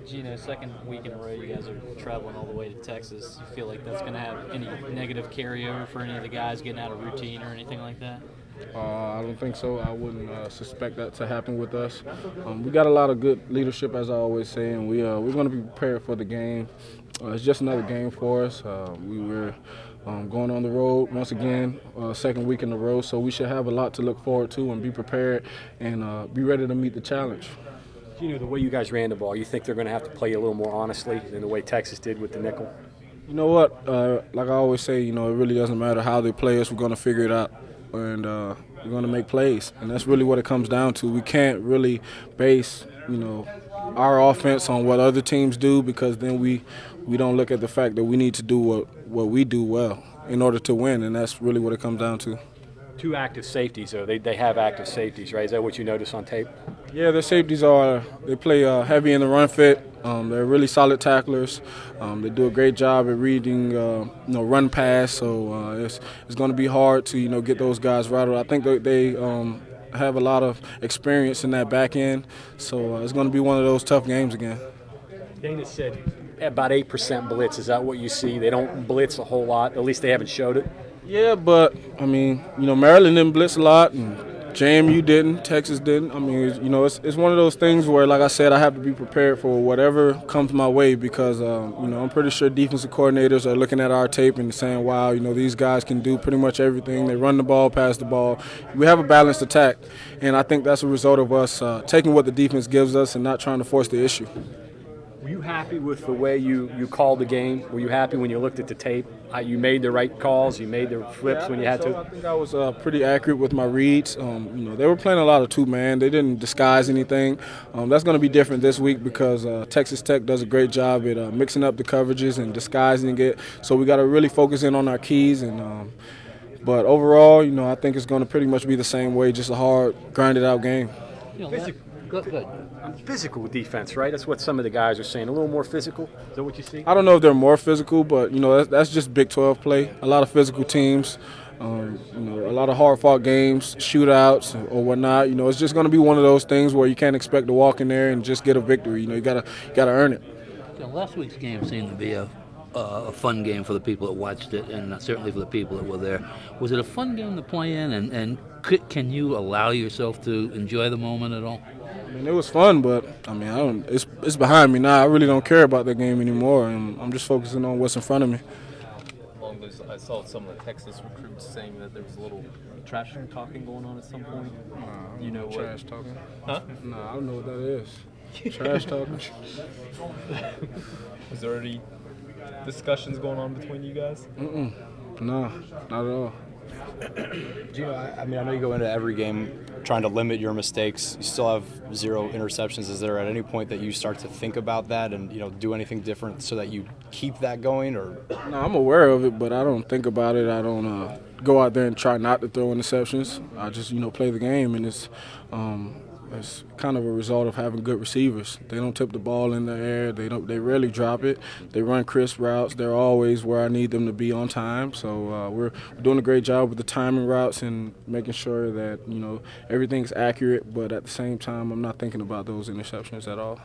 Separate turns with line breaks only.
Geno, second week in a row you guys are traveling all the way to Texas. You feel like that's going to have any negative carryover for any of the guys getting out of routine or anything like that?
I don't think so. I wouldn't suspect that to happen with us. We got a lot of good leadership, as I always say, and we're going to be prepared for the game. It's just another game for us. We were going on the road once again, second week in a row, so we should have a lot to look forward to and be prepared and be ready to meet the challenge.
Geno, the way you guys ran the ball, you think they're going to have to play a little more honestly than the way Texas did with the nickel?
You know what? Like I always say, it really doesn't matter how they play us. We're going to figure it out, and we're going to make plays. And that's really what it comes down to. We can't really base, our offense on what other teams do, because then we don't look at the fact that we need to do what we do well in order to win, and that's really what it comes down to.
Two active safeties, though. They have active safeties, right? Is that what you notice on tape?
Yeah, their safeties they play heavy in the run fit. They're really solid tacklers. They do a great job at reading, run pass. So it's going to be hard to, get those guys rattled. I think they have a lot of experience in that back end. So it's going to be one of those tough games again.
Dana said about 8% blitz. Is that what you see? They don't blitz a whole lot. At least they haven't showed it.
Yeah, but, Maryland didn't blitz a lot, and JMU didn't, Texas didn't. It's one of those things where, like I said, I have to be prepared for whatever comes my way, because, I'm pretty sure defensive coordinators are looking at our tape and saying, wow, these guys can do pretty much everything. They run the ball, pass the ball. We have a balanced attack, and I think that's a result of us taking what the defense gives us and not trying to force the issue.
Were you happy with the way you called the game? Were you happy when you looked at the tape? You made the right calls? You made the flips when you had to?
I think I was pretty accurate with my reads. They were playing a lot of two-man. They didn't disguise anything. That's going to be different this week, because Texas Tech does a great job at mixing up the coverages and disguising it. So we got to really focus in on our keys. But overall, I think it's going to pretty much be the same way, just a hard, grinded-out game.
Good.
Physical defense, right? That's what some of the guys are saying. A little more physical. Is that what you see?
I don't know if they're more physical, but that's just Big 12 play. A lot of physical teams, a lot of hard-fought games, shootouts or whatnot. It's just going to be one of those things where you can't expect to walk in there and just get a victory. You gotta earn it.
Last week's game seemed to be a fun game for the people that watched it, and certainly for the people that were there. Was it a fun game to play in, and can you allow yourself to enjoy the moment at all?
It was fun, but it's behind me now. I really don't care about that game anymore, and I'm just focusing on what's in front of me.
I saw some of the Texas recruits saying that there was a little trash talking going on at some point.
You know what? Trash talking?
Huh?
No, I don't know what that is. Trash talking?
Was there any discussions going on between you guys?
No, not at all.
Geno, I know you go into every game trying to limit your mistakes. You still have 0 interceptions. Is there at any point that you start to think about that and do anything different so that you keep that going? Or
no, I'm aware of it, but I don't think about it. I don't go out there and try not to throw interceptions. I just play the game, and it's kind of a result of having good receivers. They don't tip the ball in the air. They rarely drop it. They run crisp routes. They're always where I need them to be on time. So we're doing a great job with the timing routes and making sure that everything's accurate. But at the same time, I'm not thinking about those interceptions at all.